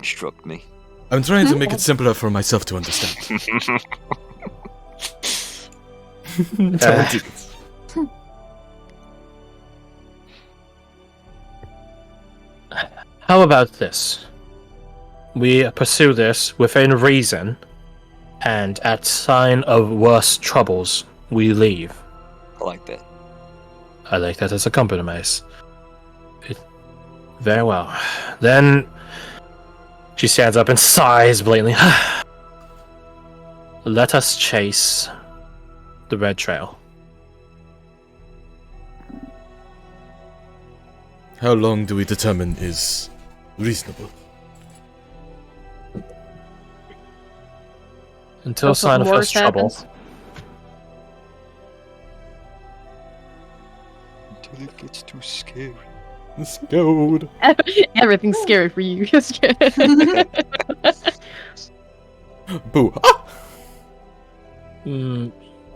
instruct me. I'm trying to make it simpler for myself to understand. How about this? We pursue this within reason, and at sign of worse troubles, we leave. I like that. I like that as a compromise. Very well. Then she stands up and sighs blatantly. Let us chase the red trail. How long do we determine is reasonable? Until sign of first trouble. Until it gets too scary. Let's go. Everything's scary for you. Boo. Ah!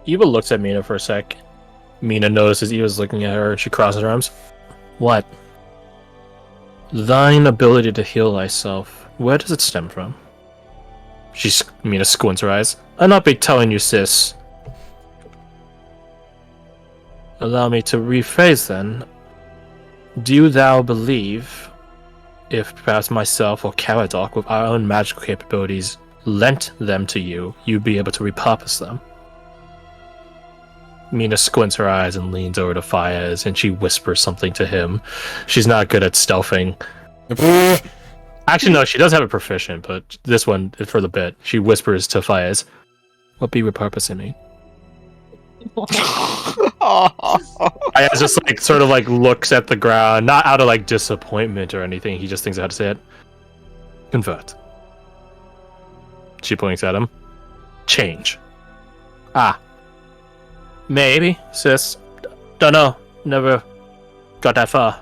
Eva looks at Mina for a sec. Mina notices Eva's looking at her and she crosses her arms. What? Thine ability to heal thyself, where does it stem from? Mina squints her eyes. I'll not be telling you, sis. Allow me to rephrase then. Do thou believe, if perhaps myself or Caradoc with our own magical capabilities lent them to you, you'd be able to repurpose them? Mina squints her eyes and leans over to Fayez, and she whispers something to him. She's not good at stealthing. Actually, no, she does have a proficient, but this one, for the bit, she whispers to Fayez, what be repurposing me? Fayez just sort of looks at the ground, not out of disappointment or anything, he just thinks how to say it. Convert. She points at him. Change. Ah. Maybe, sis. Dunno. Never got that far.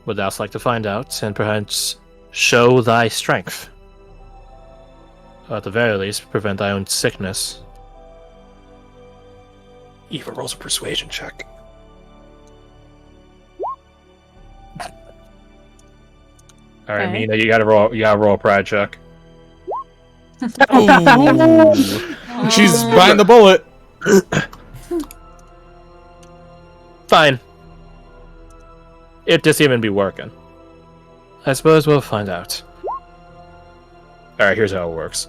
Would thou like to find out, and perhaps show thy strength? Or at the very least, prevent thy own sickness. Eva rolls a persuasion check. Alright, Okay. Mina, you gotta roll a pride check. Oh. She's behind the bullet. Fine. It just even be working. I suppose we'll find out. Alright, here's how it works.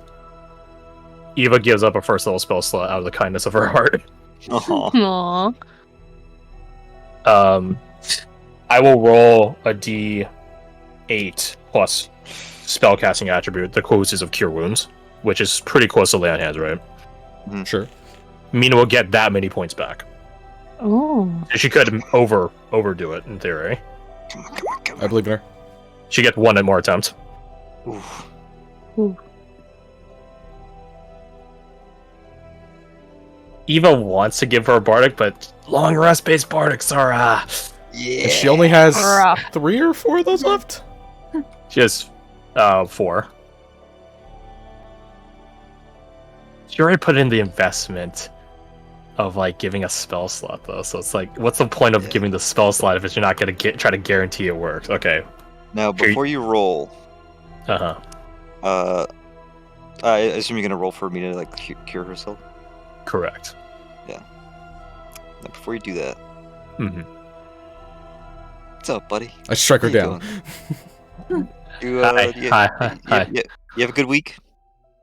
Eva gives up a first level spell slot out of the kindness of her heart. Aww. Aww. I will roll a D8 plus spellcasting attribute, the closest of Cure Wounds, which is pretty close to Lay on Hands, right? Sure. Mina will get that many points back. Oh. She could overdo it in theory. Come on. I believe in her. She gets one more attempt. Oof. Ooh. Eva wants to give her a bardic, but long rest based bardics are Yeah. And she only has Rough. 3 or 4 of those left? she has 4. She already put in the investment of giving a spell slot though, so it's what's the point of giving the spell slot if you're not gonna try to guarantee it works? Okay. Now, before you roll, Uh-huh. I assume you're gonna roll for Mina to cure herself. Correct. Now, before you do that, Mm-hmm. what's up, buddy? I strike her How you down. You, Hi. You have a good week?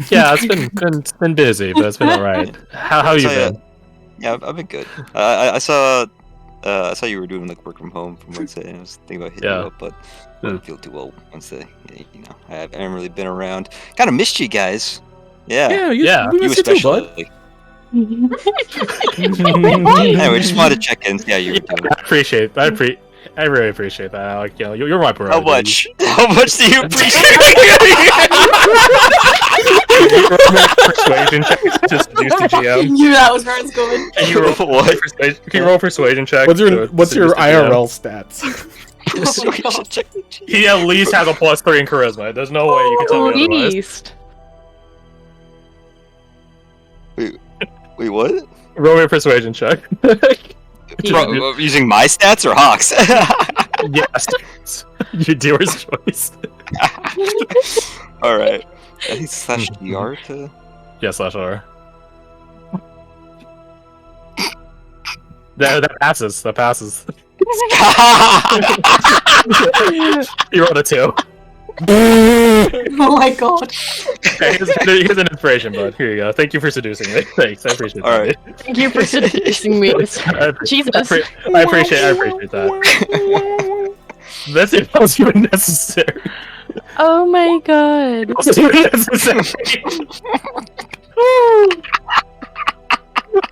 Yeah, it's been busy, but it's been alright. How you been? Yeah, I've been good. I saw you were doing work from home from Wednesday, and I was thinking about hitting you up, but I didn't feel too well Wednesday. Yeah, I haven't really been around. Kind of missed you guys. Yeah. Yeah. We You miss you too, bud. especially. Anyway, just wanted to check in, see how you were doing. I really appreciate that. You're my bro. How much? How much do you appreciate? Persuasion check to seduce the GM. Knew that was where it's going. Can you roll What? Can you roll a persuasion check? What's your to seduce the IRL stats? Persuasion check. GM? He at least has a +3 in charisma. There's no way you can tell me otherwise. Least. Wait, what? Roll me a persuasion check. Using my stats or Hawk's? Yes. Your dealer's choice. All right. I think slash DR to. Yeah, slash R. That passes. That passes. You rolled a 2. Oh my god. Hey, here's an inspiration, bud. Here you go. Thank you for seducing me. Thanks, I appreciate All that. right. Thank you for seducing me. Jesus. I appreciate that. That's it. That was even necessary. Oh my god. That was even necessary.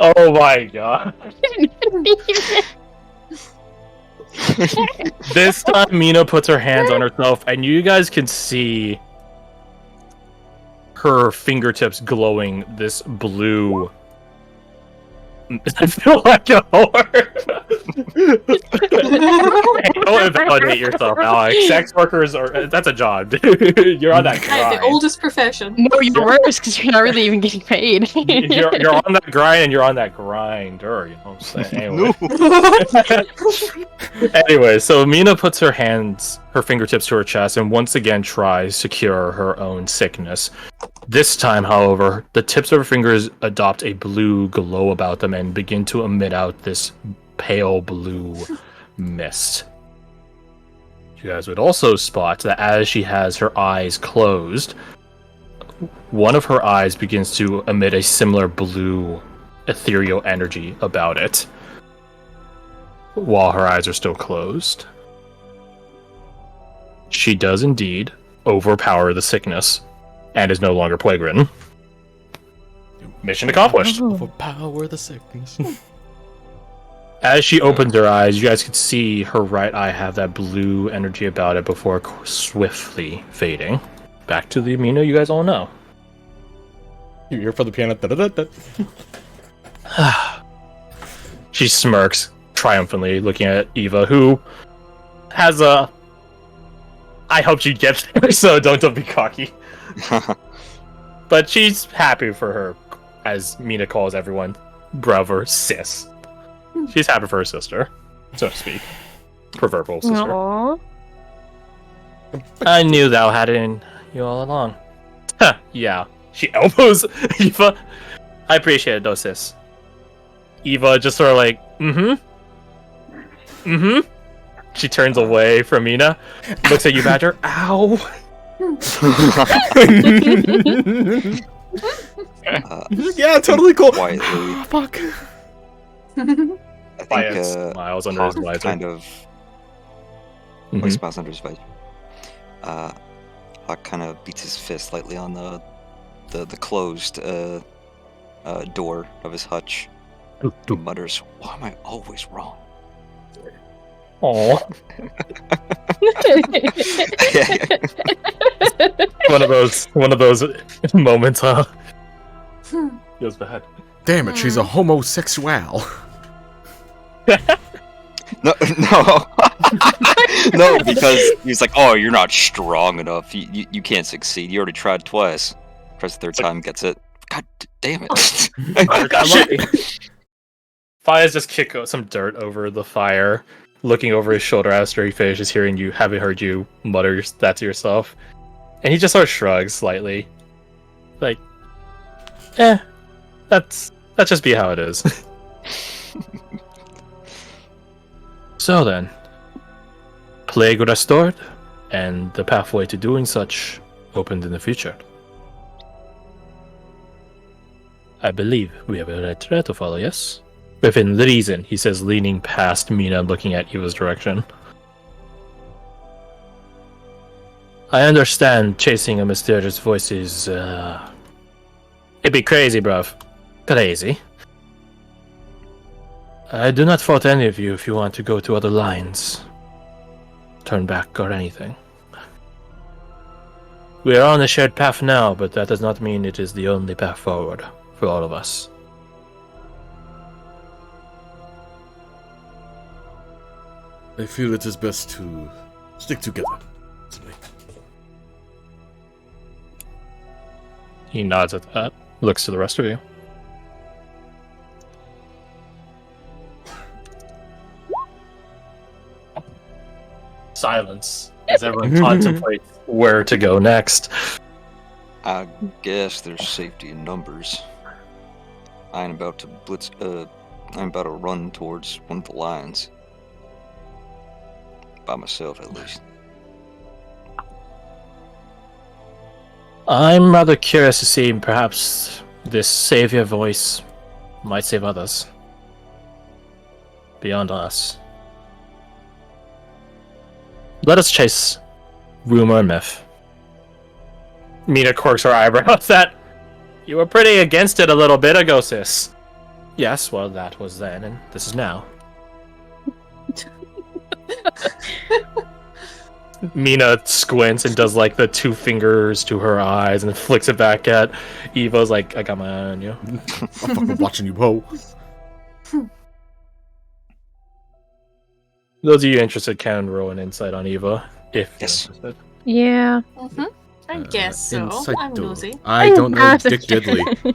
Oh my god. This time Mina puts her hands on herself and you guys can see her fingertips glowing this blue. I feel like a whore. Hey, don't invalidate yourself, Alex. Sex workers that's a job, dude. You're on that grind. The oldest profession. No, you're worse because you're not really even getting paid. You're on that grind and you're on that grinder, you know what I'm saying? Anyway, so Mina puts her fingertips to her chest and once again tries to cure her own sickness. This time, however, the tips of her fingers adopt a blue glow about them and begin to emit out this pale blue mist. You guys would also spot that as she has her eyes closed, one of her eyes begins to emit a similar blue ethereal energy about it while her eyes are still closed. She does indeed overpower the sickness and is no longer plague-ridden. Mission accomplished. Overpower the sickness. As she opens her eyes, you guys can see her right eye have that blue energy about it before swiftly fading. Back to the Mina you guys all know. You hear for the piano. She smirks triumphantly, looking at Eva, who has a... I hoped you'd get there, so don't be cocky. But she's happy for her, as Mina calls everyone, brother, sis. She's happy for her sister, so to speak. Proverbial sister. Aww. I knew thou had it in you all along. Huh, yeah. She elbows Eva. I appreciate it though, sis. Eva just sort of like, She turns away from Mina, looks at you, Badger. Ow! Yeah, totally cool. Quietly. Fuck. I Quiet think smiles under his visor. kind of. He smiles under his visor. Hawk kind of beats his fist lightly on the closed door of his hutch. He mutters, "Why am I always wrong?" Aww. one of those moments, huh? Feels bad. Damn it, she's a homosexual. No, no, because he's like, "Oh, you're not strong enough. You can't succeed. You already tried twice. Press the third time, gets it. God damn it!" Fias just kick some dirt over the fire, looking over his shoulder after he finishes having heard you mutter that to yourself, and he just sort of shrugs slightly, like, that's just be how it is. So then, plague restored, and the pathway to doing such opened in the future. I believe we have a red thread to follow, yes? Within reason, he says, leaning past Mina and looking at Eva's direction. I understand chasing a mysterious voice is, it'd be crazy, bruv. Crazy. I do not fault any of you if you want to go to other lines. Turn back or anything. We are on a shared path now, but that does not mean it is the only path forward for all of us. I feel it is best to stick together. He nods at that, looks to the rest of you. Silence as everyone contemplates where to go next. I guess there's safety in numbers. I'm about to blitz. I'm about to run towards one of the lines. By myself, at least. I'm rather curious to see perhaps this savior voice might save others. Beyond us. Let us chase rumor and myth. Mina quirks her eyebrows. That you were pretty against it a little bit ago, sis. Yes, well, that was then, and this is now. Mina squints and does like the 2 fingers to her eyes and flicks it back at Eva's like, I got my eye on you. I'm fucking watching you, ho. Those of you interested can roll an insight on Eva, if Yes. you're interested. Yeah. I guess so. Insight I'm door. nosy. I don't know That's Dick okay. Diddley.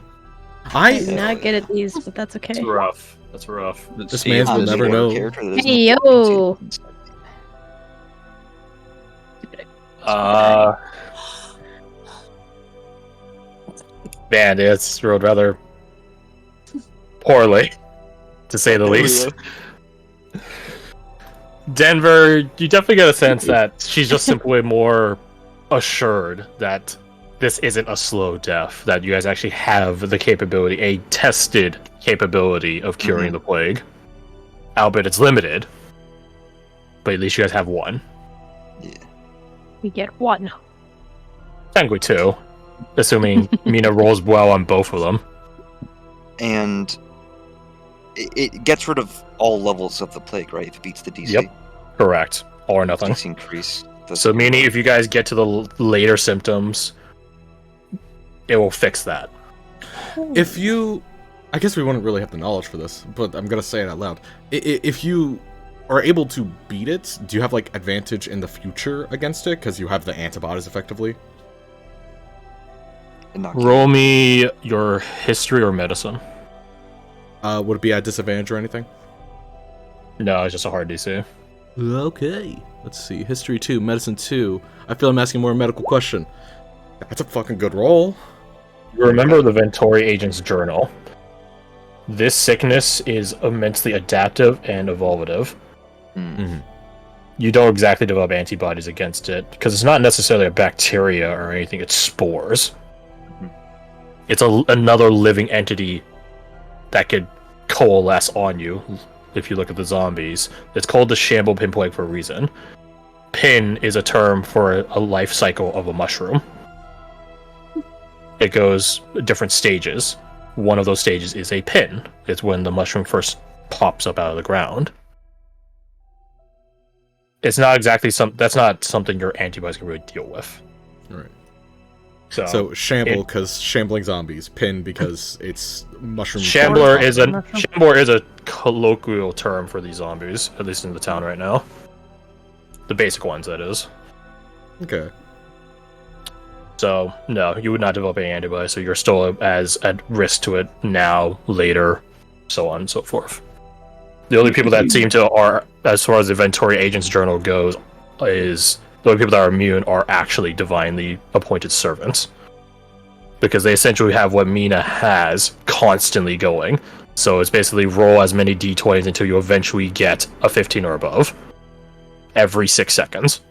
I'm not good at these, but that's okay. That's rough. That's rough. This See, man's if will there's never one know. character that Hey, isn't- yo. Man, it's rolled rather poorly, to say the least. Denver, you definitely get a sense that she's just simply more assured that this isn't a slow death, that you guys actually have the capability, a tested capability of curing the plague. Albeit it's limited, but at least you guys have one. Yeah. We get one. Technically 2, assuming Mina rolls well on both of them. And it gets rid of all levels of the plague, right? If it beats the DC. Yep. Correct. All or nothing. Just increase. So meaning if you guys get to the later symptoms, it will fix that. If you... I guess we wouldn't really have the knowledge for this, but I'm gonna say it out loud. If you are able to beat it, do you have, like, advantage in the future against it? Because you have the antibodies, effectively? Roll me your history or medicine. Would it be at disadvantage or anything? No, it's just a hard DC. Okay. Let's see. History 2, medicine 2. I feel I'm asking more a medical question. That's a fucking good roll. You remember the Ventori Agent's journal. This sickness is immensely adaptive and evolutive. Mm-hmm. You don't exactly develop antibodies against it, because it's not necessarily a bacteria or anything, it's spores. It's another living entity that could coalesce on you, if you look at the zombies. It's called the Shamble Pin Plague for a reason. Pin is a term for a life cycle of a mushroom. It goes different stages. One of those stages is a pin. It's when the mushroom first pops up out of the ground. It's not exactly that's not something your antibodies can really deal with. Right. So shamble because shambling zombies. Pin because it's mushroom. Shambler is a colloquial term for these zombies, at least in the town right now. The basic ones, that is. Okay. So no, you would not develop any antibodies, so you're still as at risk to it now, later, so on and so forth. The only people that seem to are, as far as the Ventori Agent's journal goes, is the only people that are immune are actually divinely appointed servants. Because they essentially have what Mina has constantly going. So it's basically roll as many d20s until you eventually get a 15 or above. Every 6 seconds.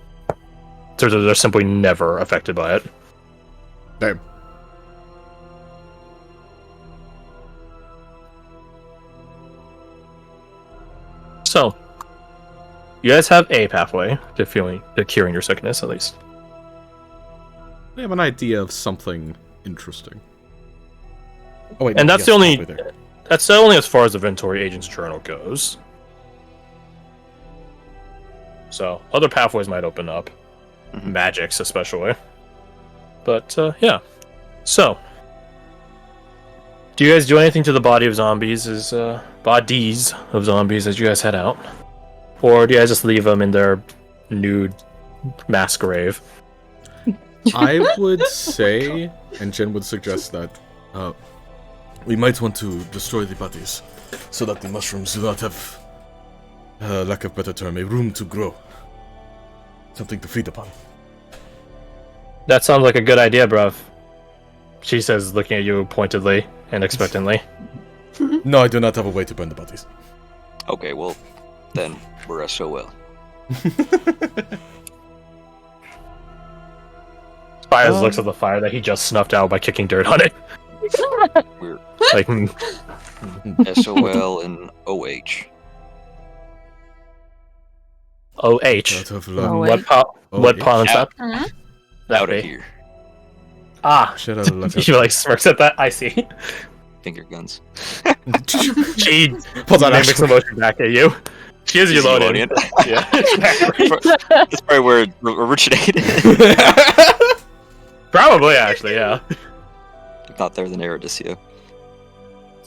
So they're simply never affected by it. Damn. So, you guys have a pathway to curing your sickness, at least. I have an idea of something interesting. Oh wait, And no, that's yes, the only halfway there. that's only as far as the Ventori Agent's journal goes. So, other pathways might open up. Magics, especially. But, yeah. So, do you guys do anything to the bodies of zombies as you guys head out? Or do you guys just leave them in their nude mass grave? I would say, and Jen would suggest that we might want to destroy the bodies so that the mushrooms do not have, lack of better term, a room to grow. Something to feed upon. That sounds like a good idea, bruv. She says, looking at you pointedly and expectantly. No, I do not have a way to burn the bodies. Okay, well, then we're SOL. Spires looks at the fire that he just snuffed out by kicking dirt on it. We're Like, SOL and OH. OH. Out of Oh, luck. What pawn is that? That Out of be? here. Ah, Should have left. she like smirks at that. I see. Finger guns. She Pulls out mimics actual. the motion back at you. She is She's Eulonian. Eulonian. Yeah. That's probably where it originated. Probably, actually, yeah. If not there, then Eruditio.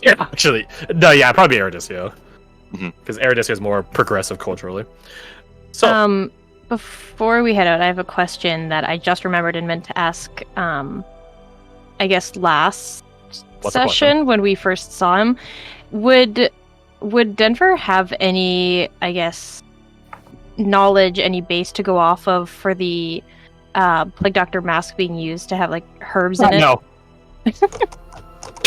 Yeah, actually. No, yeah, probably Eruditio. Mhm. Because Eruditio is more progressive culturally. So, Before we head out, I have a question that I just remembered and meant to ask. I guess last What's the session question? when we first saw him, would Denver have any, I guess, knowledge, any base to go off of for the Plague Doctor mask being used to have like herbs in it? no.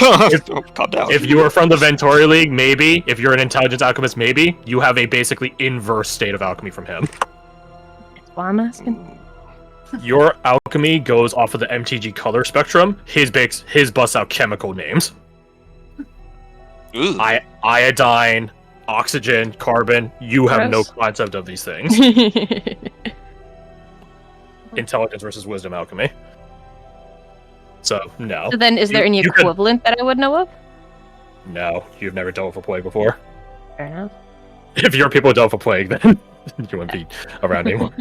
Oh, calm down. If you are from the Ventori League, maybe. If you're an intelligence alchemist, maybe. You have a basically inverse state of alchemy from him. That's what I'm asking. Your alchemy goes off of the MTG color spectrum. His busts out chemical names. Ooh. Iodine, oxygen, carbon. You have no concept of these things. Intelligence versus wisdom alchemy. So, no. So then, is there any You could- equivalent that I would know of? No, you've never dealt with a plague before. Fair enough. If your people dealt with a plague, then you wouldn't be around anymore.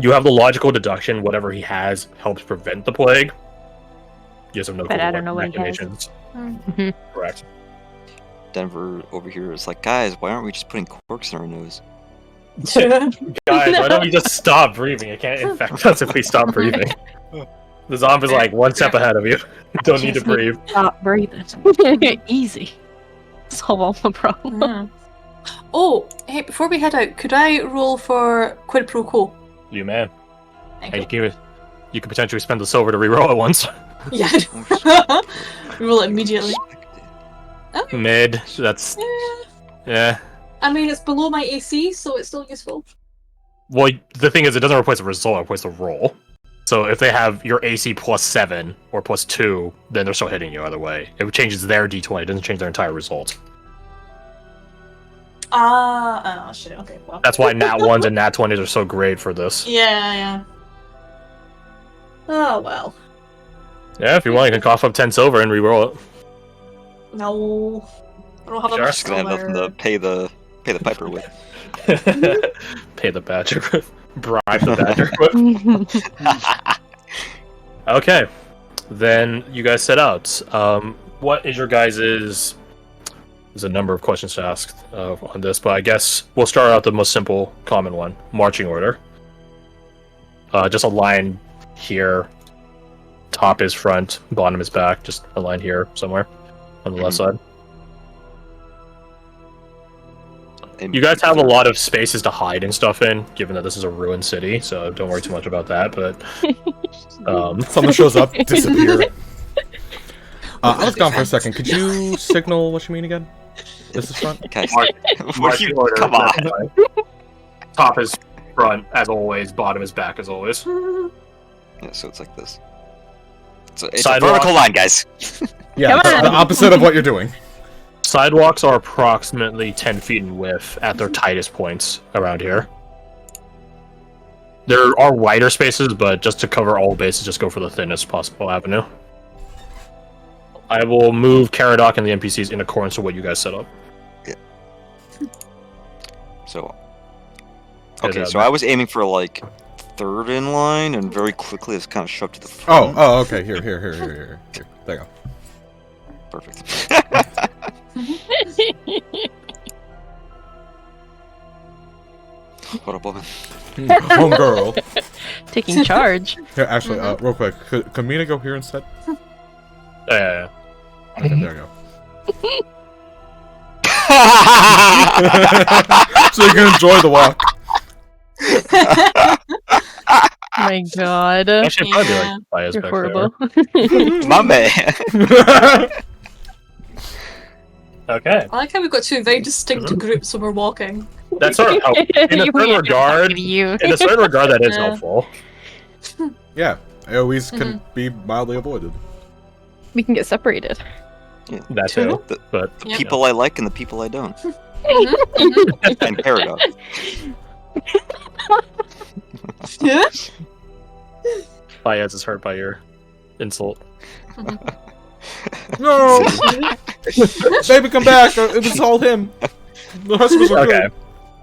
You have the logical deduction, whatever he has helps prevent the plague. You just have no But clue I don't know what he has. machinations. Mhm. Correct. Denver over here is like, guys, why aren't we just putting corks in our nose? Guys, why don't we just stop breathing? It can't infect us if we stop breathing. The zombie's like one step ahead of you. Don't need to breathe. Stop breathing. Easy. Solve all the problems. Yeah. Oh, hey, before we head out, could I roll for quid pro quo? You man. Thank Hey, you. you could potentially spend the silver to reroll it once. Yeah. Roll it immediately. Okay. Mid, that's yeah. I mean, it's below my AC, so it's still useful. Well, the thing is, it doesn't replace the result; it replaces the roll. So if they have your AC +7 or +2, then they're still hitting you either way. It changes their D20; it doesn't change their entire result. Oh shit. Okay, well. That's why Nat 1s and Nat 20s are so great for this. Yeah. Oh well. Yeah, if you want, you can cough up 10 silver and reroll it. No. I don't have Sure. enough Just gonna have nothing to pay the piper with. Pay the badger with. Bribe the badger with. Okay. Then you guys set out. What is your guys's... There's a number of questions to ask on this, but I guess we'll start out the most simple, common one. Marching order. Just a line here. Top is front, bottom is back. Just a line here somewhere on the left side. You guys have a lot of spaces to hide and stuff in, given that this is a ruined city, so don't worry too much about that, but... Someone shows up, disappear. I was gone for a second. Could you signal what you mean again? This is front? Guys, Marching order. come on. Top is front, as always. Bottom is back, as always. Yeah, so it's like this. So it's a Sidewalk. vertical line, guys. Yeah, Come on. the opposite of what you're doing. Sidewalks are approximately 10 feet in width at their tightest points around here. There are wider spaces, but just to cover all bases, just go for the thinnest possible avenue. I will move Caradoc and the NPCs in accordance to what you guys set up. So, okay, so I was aiming for like third in line, and very quickly it's kind of shoved to the front. Oh, okay. Here. There you go. Perfect. What up, woman? Homegirl. Taking charge. Here, actually, real quick, could Mina go here instead? Yeah. Okay, there you go. So you can enjoy the walk. my god. Actually, probably Yeah. like Faya's You're back horrible. My man. there. Okay. I like how we've got two very distinct groups when we're walking. That's sort of helpful. In a certain regard, You. in a certain regard, that is Yeah. helpful. Yeah, AoEs can be mildly avoided. We can get separated. That too. The- But The Yep. people I like and the people I don't. And paradox. Yeah. Fayez is hurt by your insult. No! Baby, come back! It was all him. The rest of us are Okay. good.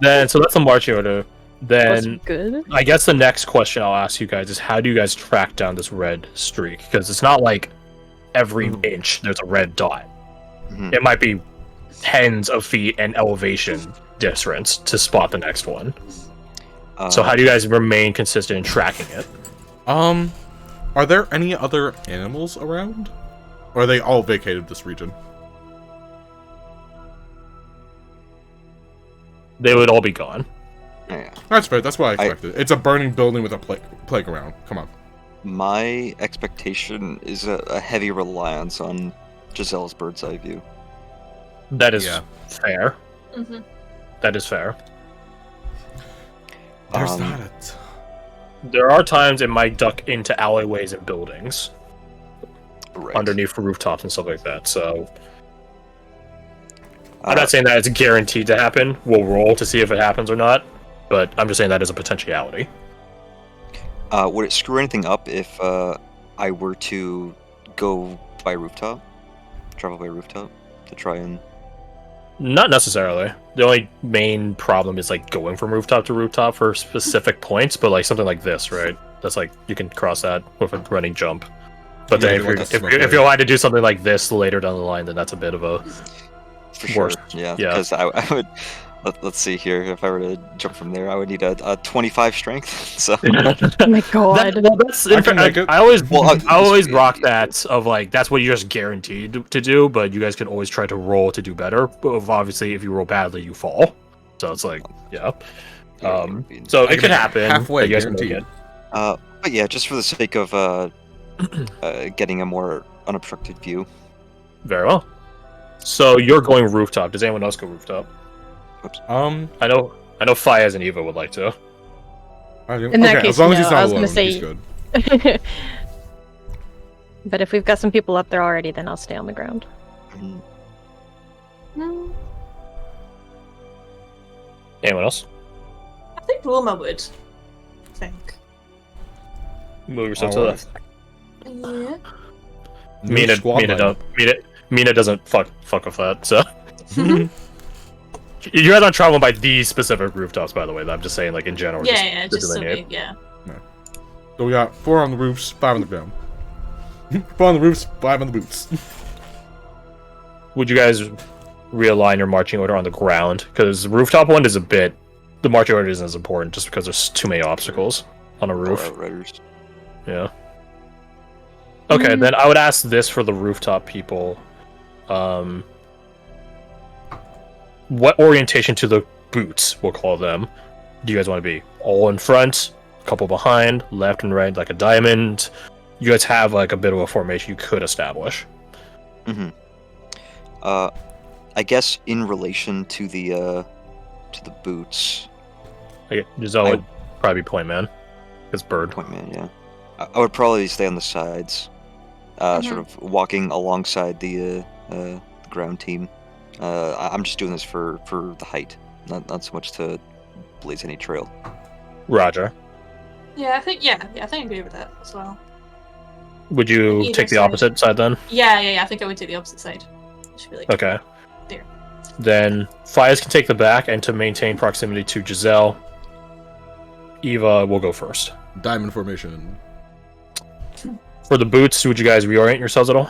Then, so that's a marching order. That's Then, good. I guess the next question I'll ask you guys is how do you guys track down this red streak? Because it's not like every inch there's a red dot. Mhm. It might be tens of feet and elevation difference to spot the next one. So how do you guys remain consistent in tracking it? Are there any other animals around? Or are they all vacated this region? They would all be gone. Yeah. That's fair, that's what I expected. It's a burning building with a playground. Come on. My expectation is a heavy reliance on Giselle's bird's eye view. That is Yeah. fair. Mm-hmm. That is fair. There's Um, not it. There are times it might duck into alleyways and buildings Right. underneath rooftops and stuff like that. So Uh, I'm not saying that it's guaranteed to happen. We'll roll to see if it happens or not, but I'm just saying that is a potentiality. Would it screw anything up if I were to go by rooftop? Travel by rooftop? To try and... Not necessarily. The only main problem is like going from rooftop to rooftop for specific points, but like something like this, right? That's like you can cross that with a running jump. But Yeah, then you want that if smoke you're area. allowed to do something like this later down the line, then that's a bit of a For sure. Worse. Yeah. Yeah. Because I would... Let's see here. If I were to jump from there, I would need a 25 strength. So... Oh my god. that's I can make it. I always Well, I always rock that of like that's what you're just guaranteed to do, but you guys can always try to roll to do better. But obviously, if you roll badly, you fall. So it's like yeah. So I it can could make it happen. halfway, that you guys can make guaranteed. it. But yeah, just for the sake of getting a more unobstructed view. Very well. So you're going rooftop. Does anyone else go rooftop? I know Fayez and Eva would like to. In that okay, case, as long as no, he's I not was alone, gonna say- he's good. But if we've got some people up there already, then I'll stay on the ground. Mhm. Mm, Anyone else? I think Roma would. I think. Move yourself to the Alright. Yeah. New Mina. squad line. Mina doesn't fuck with that. So you guys aren't traveling by these specific rooftops, by the way. I'm just saying, like in general. Yeah, to just so delineate. we, yeah. So we got 4 on the roofs, 5 on the ground. 4 on the roofs, 5 on the boots. Would you guys realign your marching order on the ground? Because the rooftop one is the marching order isn't as important just because there's too many obstacles on a roof. Outriders. Yeah. Okay, then I would ask this for the rooftop people. What orientation to the boots, we'll call them, do you guys want to be? All in front, a couple behind, left and right, like a diamond? You guys have like a bit of a formation you could establish. Mm-hmm. I guess in relation to the boots, Okay, Giselle would probably be point man. It's bird. point man, yeah. I would probably stay on the sides, sort of walking alongside the ground team. I'm just doing this for the height, not so much to blaze any trail. Roger. Yeah, I think I think I agree with that as well. Would you Either take the side. opposite side then? Yeah, I think I would take the opposite side. Just be like, Okay. There. Then Fires can take the back, and to maintain proximity to Giselle, Eva will go first. Diamond formation. For the boots, would you guys reorient yourselves at all?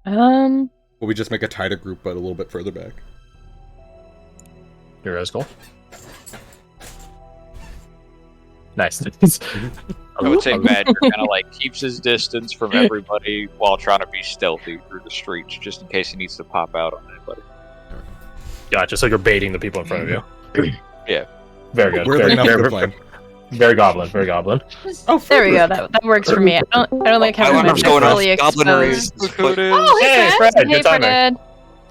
Will we just make a tighter group, but a little bit further back? Your guys' goal. Nice. I would say Badger kind of like keeps his distance from everybody while trying to be stealthy through the streets, just in case he needs to pop out on anybody. Gotcha. So you're baiting the people in front of you. Yeah. Very good. We're Very, enough very, good plan. Very goblin, very goblin. Oh, There we go. That works for me. I don't like having wonder my what's chest going on. fully Goblinry exposed. is- Look who it is. Oh, Hey, hey, Fred, Hey, good timing. Fred. I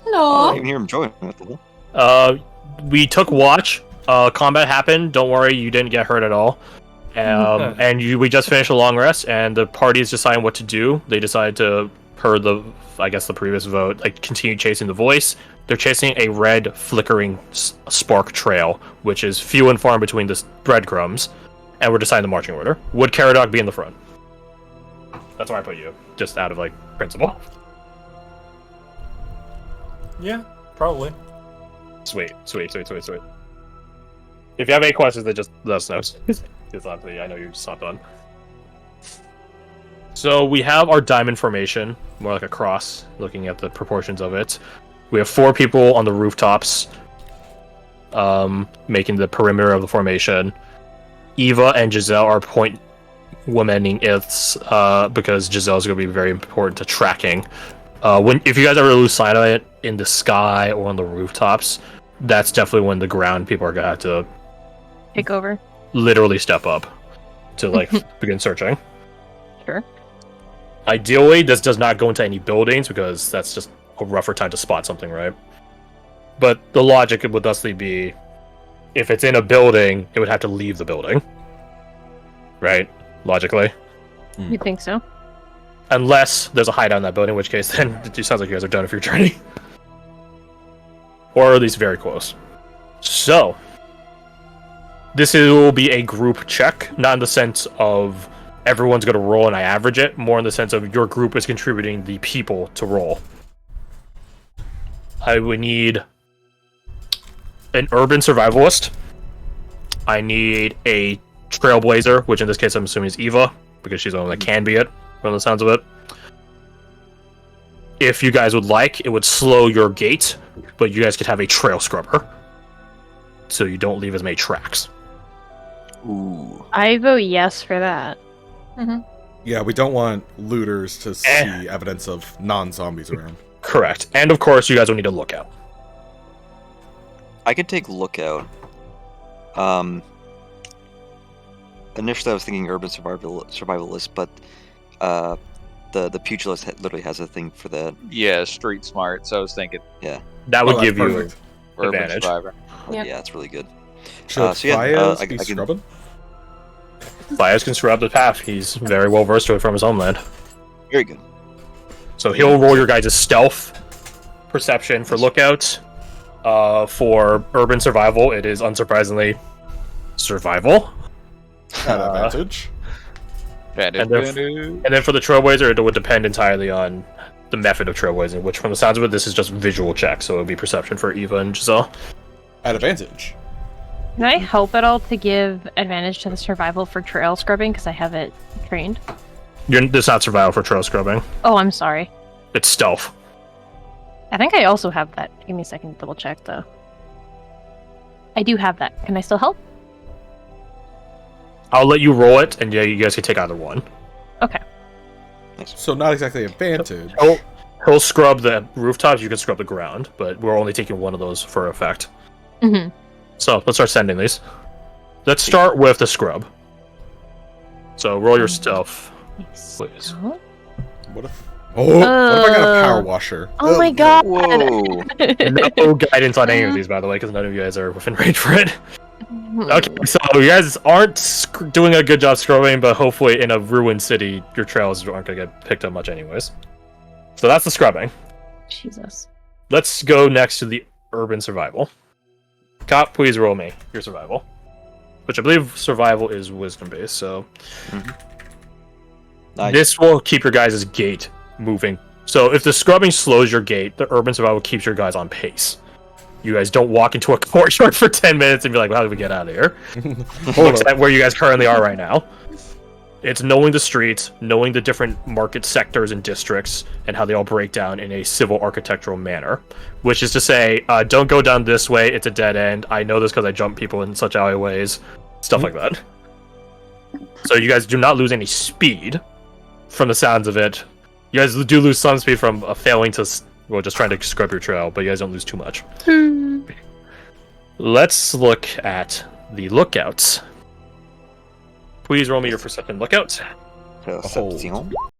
Hello. didn't even hear him join. What the hell? We took watch. Combat happened. Don't worry, you didn't get hurt at all. We just finished a long rest, and the party is deciding what to do. They decided to, per the previous vote, like continue chasing the voice. They're chasing a red flickering spark trail, which is few and far in between the breadcrumbs, and we're deciding the marching order. Would Caradoc be in the front? That's where I put you, just out of like principle. Yeah, probably. Sweet. If you have any questions, then just let us know. I know you're just not done. So we have our diamond formation, more like a cross, looking at the proportions of it. We have 4 people on the rooftops, making the perimeter of the formation. Eva and Giselle are point womaning ifs, because Giselle's going to be very important to tracking. If you guys ever lose sight of it in the sky or on the rooftops, that's definitely when the ground people are going to have to Take over. literally step up to like begin searching. Sure. Ideally, this does not go into any buildings because that's just a rougher time to spot something, right? But the logic would thusly be, if it's in a building, it would have to leave the building, right? Logically, You think so? unless there's a hideout in that building, in which case then it sounds like you guys are done with your journey, or at least very close. So this will be a group check, not in the sense of everyone's going to roll and I average it, more in the sense of your group is contributing the people to roll. I would need an urban survivalist. I need a trailblazer, which in this case I'm assuming is Eva, because she's the only one that can be it, from the sounds of it. If you guys would like, it would slow your gait, but you guys could have a trail scrubber, so you don't leave as many tracks. Ooh. I vote yes for that. Yeah, we don't want looters to see evidence of non-zombies around. Correct. And of course, you guys will need a lookout. I could take lookout. Initially, I was thinking urban survivalist, but the pugilist literally has a thing for that. Yeah, street smart. So I was thinking That would Oh, give that's you perfect. urban advantage. survivor. Yeah. Yeah, it's really good. Should so yeah, Fias I be can- scrubbing? Bias can scrub the path. He's very well versed to it from his homeland. Very good. So he'll roll your guys' stealth perception for lookout. For urban survival, it is unsurprisingly survival. At advantage. And then for the trailblazer, it would depend entirely on the method of trailblazing, which from the sounds of it, this is just visual check, so it would be perception for Eva and Giselle. At advantage. Can I help at all to give advantage to the survival for trail scrubbing because I have it trained? It's not survival for trail scrubbing. Oh, I'm sorry. It's stealth. I think I also have that. Give me a second to double check though. I do have that. Can I still help? I'll let you roll it, and yeah, you guys can take either one. Okay. So not exactly advantage. He'll scrub the rooftops, you can scrub the ground, but we're only taking one of those for effect. Mm-hmm. So let's start sending these. Let's start with the scrub. So roll your stealth, please. Oh, What if... Oh, what if I got a power washer? oh my god! Whoa. No guidance on any of these, by the way, because none of you guys are within range for it. Okay, so you guys aren't doing a good job scrubbing, but hopefully in a ruined city, your trails aren't going to get picked up much anyways. So that's the scrubbing. Jesus. Let's go next to the urban survival. Cop, please roll me your survival. Which I believe survival is wisdom based, so... Nice. This will keep your guys' gait moving. So if the scrubbing slows your gait, the urban survival keeps your guys on pace. You guys don't walk into a courtyard for 10 minutes and be like, well, how do we get out of here? Looks like where you guys currently are right now. It's knowing the streets, knowing the different market sectors and districts, and how they all break down in a civil architectural manner. Which is to say, don't go down this way, it's a dead end. I know this because I jump people in such alleyways. Stuff like that. So you guys do not lose any speed from the sounds of it. You guys do lose some speed from failing to... Well, just trying to scrub your trail, but you guys don't lose too much. Let's look at the lookouts. Please roll me your perception lookout. Perception.